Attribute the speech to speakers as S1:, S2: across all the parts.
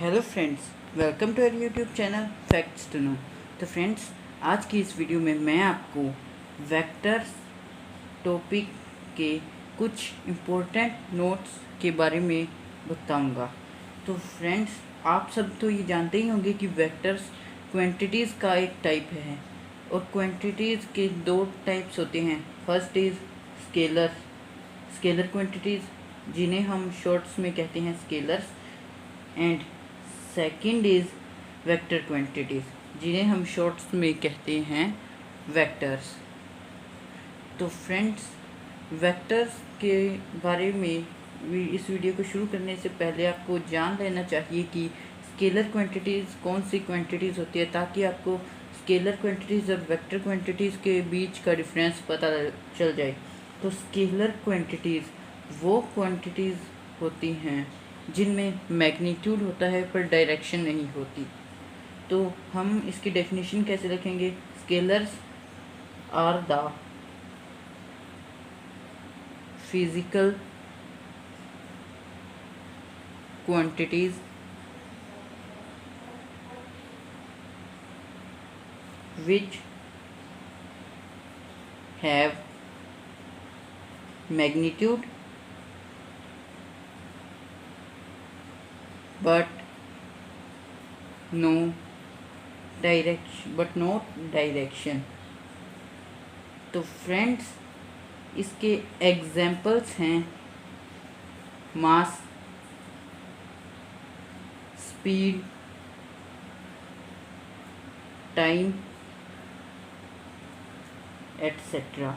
S1: Hello friends, welcome to our YouTube channel facts to know. तो friends, आज की इस वीडियो में मैं आपको वेक्टर्स टॉपिक के कुछ इम्पोर्टेंट नोट्स के बारे में बताऊंगा। तो फ्रेंड्स, आप सब तो ये जानते ही होंगे कि वेक्टर्स क्वांटिटीज़ का एक टाइप है और क्वांटिटीज़ के दो टाइप्स होते हैं। First is scalar scalar quantities, जिन्हें हम शॉर्ट्स में कहते हैं scalars, and second is vector quantities, जिन्हें हम शॉर्ट्स में कहते हैं वेक्टर्स। तो फ्रेंड्स, वेक्टर्स के बारे में इस वीडियो को शुरू करने से पहले आपको जान लेना चाहिए कि स्केलर क्वांटिटीज़ कौन सी क्वांटिटीज़ होती है, ताकि आपको स्केलर क्वांटिटीज़ और वेक्टर क्वांटिटीज़ के बीच का डिफरेंस पता चल जाए। तो स्केलर क्वांटिटीज़ वो क्वांटिटीज़ होती हैं जिनमें मैग्नीट्यूड होता है पर डायरेक्शन नहीं होती। तो हम इसकी डेफिनेशन कैसे लिखेंगे? Scalars are the physical quantities which have magnitude but not direction। तो फ्रेंड्स, इसके एग्जाम्पल्स हैं मास, स्पीड, टाइम एटसेट्रा।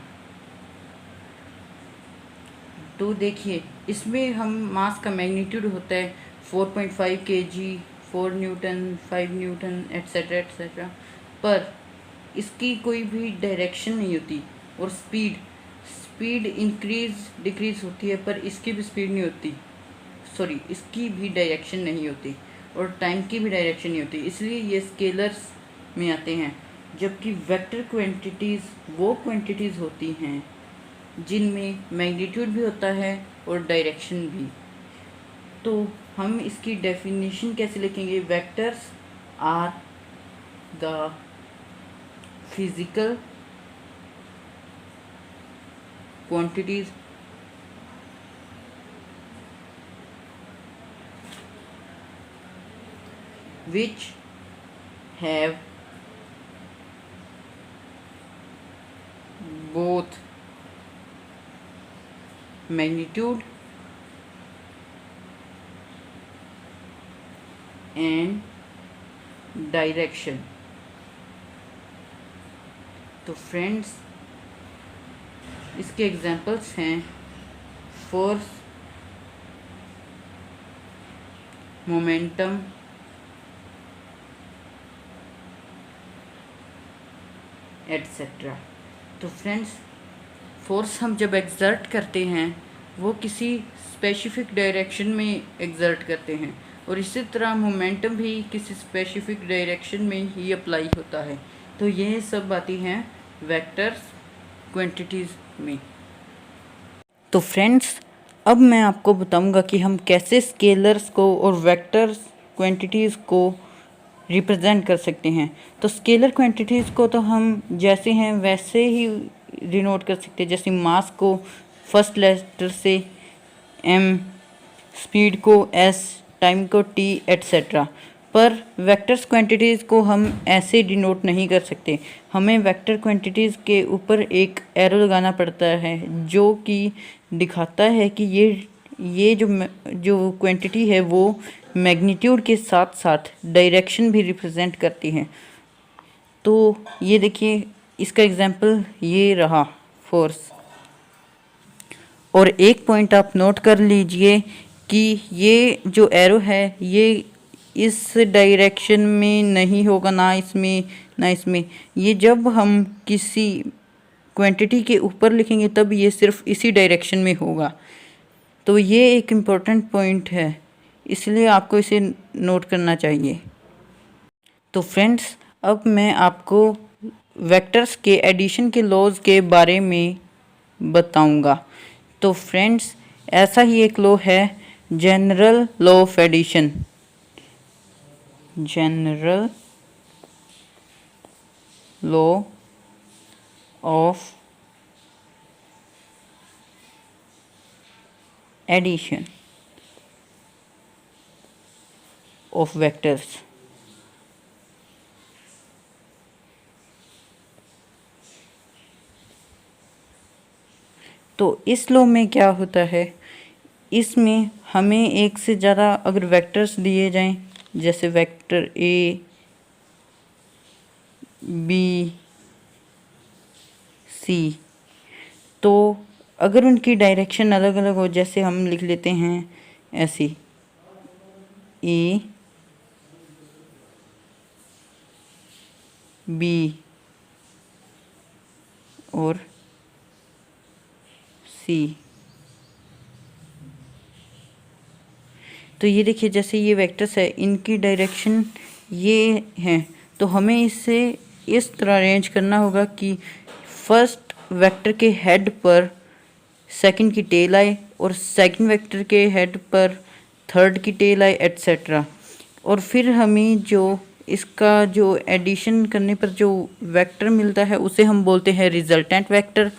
S1: तो देखिए, इसमें हम मास का मैग्नीट्यूड होता है 4.5 kg, 4 Newton, 5 Newton etcetera etcetera, पर इसकी कोई भी डायरेक्शन नहीं होती। और स्पीड इंक्रीज डिक्रीज होती है, पर इसकी भी स्पीड नहीं होती, सॉरी, इसकी भी डायरेक्शन नहीं होती, और टाइम की भी डायरेक्शन नहीं होती, इसलिए ये स्केलर्स में आते हैं। जबकि वेक्टर क्वांटिटीज़ वो क्वांटिटीज़ होती हैं जिनमें मैग्नीट्यूड भी होता है और डायरेक्शन भी। तो हम इसकी डेफिनेशन कैसे लिखेंगे? Vectors are the physical quantities which have both magnitude and direction। तो फ्रेंड्स, इसके एग्जांपल्स हैं फोर्स, मोमेंटम, एटसेट्रा। तो फ्रेंड्स, फोर्स हम जब एक्सर्ट करते हैं वो किसी स्पेसिफिक डायरेक्शन में एक्सर्ट करते हैं, और इसी तरह मोमेंटम भी किसी स्पेसिफिक डायरेक्शन में ही अप्लाई होता है। तो ये सब आती हैं वेक्टर्स क्वांटिटीज़ में। तो फ्रेंड्स, अब मैं आपको बताऊंगा कि हम कैसे स्केलर्स को और वेक्टर्स क्वांटिटीज़ को रिप्रेजेंट कर सकते हैं। तो स्केलर क्वांटिटीज़ को तो हम जैसे हैं वैसे ही डिनोट कर सकते हैं, जैसे मास को फर्स्ट लेटर से m, स्पीड को s, टाइम को t एटसेट्रा। पर वेक्टर्स क्वांटिटीज़ को हम ऐसे डिनोट नहीं कर सकते। हमें वेक्टर क्वांटिटीज़ के ऊपर एक एरो लगाना पड़ता है जो कि दिखाता है कि ये जो क्वांटिटी है वो मैग्नीट्यूड के साथ साथ डायरेक्शन भी रिप्रेजेंट करती है। तो ये देखिए, इसका एग्जांपल ये रहा फोर्स। और एक पॉइंट आप नोट कर लीजिए कि ये जो एरो है ये इस डायरेक्शन में नहीं होगा, ना इसमें। ये जब हम किसी क्वांटिटी के ऊपर लिखेंगे तब ये सिर्फ इसी डायरेक्शन में होगा। तो ये एक इम्पोर्टेंट पॉइंट है, इसलिए आपको इसे नोट करना चाहिए। तो फ्रेंड्स, अब मैं आपको वेक्टर्स के एडिशन के लॉज के बारे में बताऊंगा। तो फ्रेंड्स, ऐसा ही एक लॉ है, general law of addition. General law of addition of vectors. तो इस लॉ में क्या होता है, इसमें हमें एक से ज़्यादा अगर वेक्टर्स दिए जाएं, जैसे वेक्टर ए बी सी, तो अगर उनकी डायरेक्शन अलग अलग हो, जैसे हम लिख लेते हैं ऐसी ए बी और सी, तो ये देखिए जैसे ये वेक्टर्स है, इनकी डायरेक्शन ये है, तो हमें इससे इस तरह अरेंज करना होगा कि फर्स्ट वेक्टर के हेड पर सेकंड की टेल आए और सेकंड वेक्टर के हेड पर थर्ड की टेल आए, एटसेट्रा। और फिर हमें जो इसका जो एडिशन करने पर जो वेक्टर मिलता है उसे हम बोलते हैं रिजल्टेंट वेक्टर।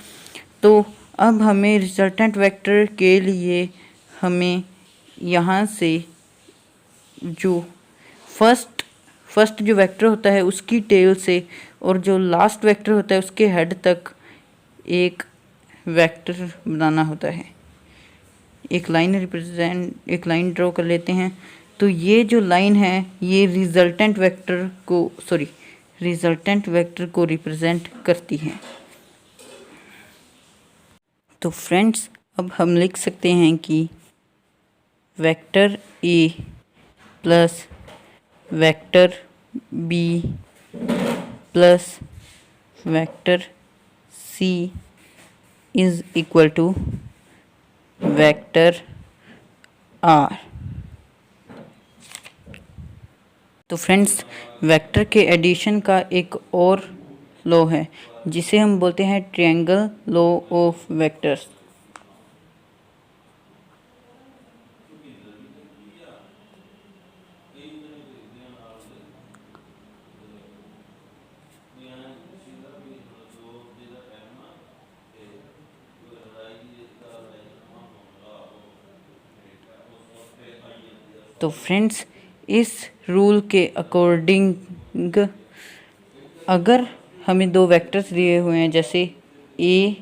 S1: तो अब हमें रिजल्टेंट वेक्टर के लिए हमें यहाँ से जो फर्स्ट जो वेक्टर होता है उसकी टेल से और जो लास्ट वेक्टर होता है उसके हेड तक एक वेक्टर बनाना होता है। एक लाइन ड्रॉ कर लेते हैं। तो ये जो लाइन है ये रिजल्टेंट वेक्टर को रिप्रेजेंट करती है। तो फ्रेंड्स अब हम लिख सकते हैं कि vector A plus vector B plus vector C is equal to vector R. तो फ्रेंड्स वेक्टर के एडिशन का एक और लॉ है जिसे हम बोलते हैं ट्रायंगल लॉ ऑफ वेक्टर्स। तो फ्रेंड्स इस रूल के अकॉर्डिंग अगर हमें दो वेक्टर्स दिए हुए हैं जैसे ए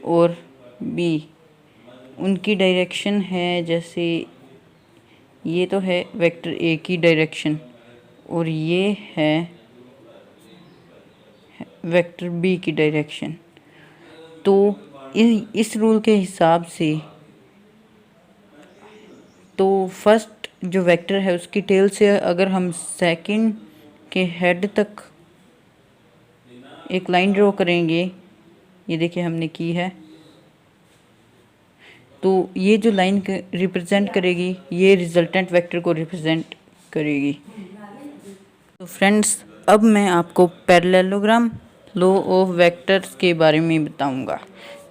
S1: और बी, उनकी डायरेक्शन है, जैसे ये तो है वेक्टर ए की डायरेक्शन और ये है वेक्टर बी की डायरेक्शन। तो इस रूल के हिसाब से तो फर्स्ट जो वेक्टर है उसकी टेल से अगर हम सेकंड के हेड तक एक लाइन ड्रॉ करेंगे, ये देखिए हमने की है, तो ये जो लाइन रिप्रेजेंट करेगी ये रिजल्टेंट वेक्टर को रिप्रेजेंट करेगी। तो फ्रेंड्स अब मैं आपको पैरेललोग्राम लॉ ऑफ वेक्टर्स के बारे में बताऊंगा।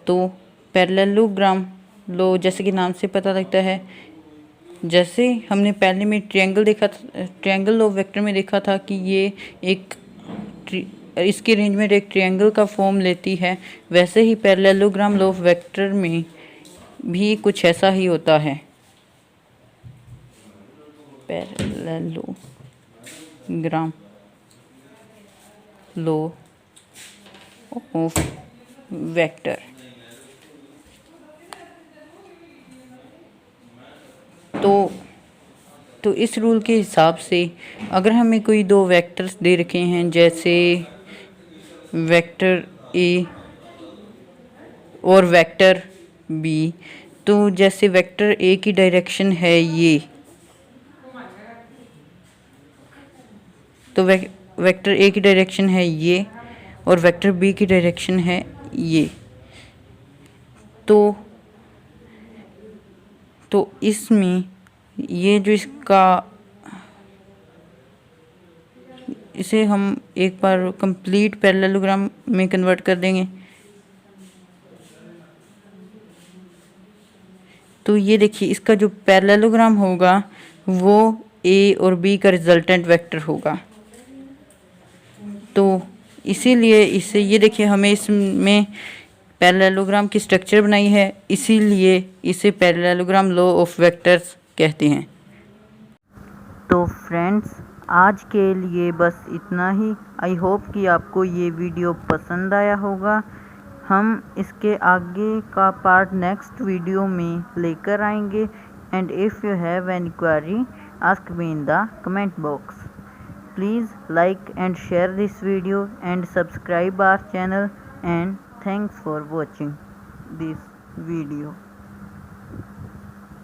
S1: तो पैरेललोग्राम लॉ जैसे कि नाम से पता लगता है, जैसे हमने पहले में ट्रायंगल लॉ ऑफ वेक्टर में देखा था कि ये इसकी अरेंजमेंट एक ट्रायंगल का फॉर्म लेती है, वैसे ही पैरेललोग्राम लॉ ऑफ वेक्टर में भी कुछ ऐसा ही होता है। Parallelogram law of vector. तो इस रूल के हिसाब से अगर हमें कोई दो वेक्टर्स दे रखे हैं जैसे वेक्टर ए और वेक्टर बी, तो जैसे वेक्टर ए की डायरेक्शन है ये, तो वेक्टर ए की डायरेक्शन है ये और वेक्टर बी की डायरेक्शन है ये। तो इसमें ये जो इसे हम एक बार कंप्लीट पैरेललोग्राम में कन्वर्ट कर देंगे। तो ये देखिए इसका जो पैरेललोग्राम होगा वो ए और बी का रिजल्टेंट वेक्टर होगा। तो इसीलिए इसे ये देखिए हमें इसमें पैरेललोग्राम की स्ट्रक्चर बनाई है, इसीलिए इसे पैरेललोग्राम लॉ ऑफ वेक्टर्स कहते हैं। तो फ्रेंड्स आज के लिए बस इतना ही। आई होप कि आपको ये वीडियो पसंद आया होगा। हम इसके आगे का पार्ट नेक्स्ट वीडियो में लेकर आएंगे। And if you have any query ask me in the comment box. Please like and share this video and subscribe our channel, and thanks for watching this video.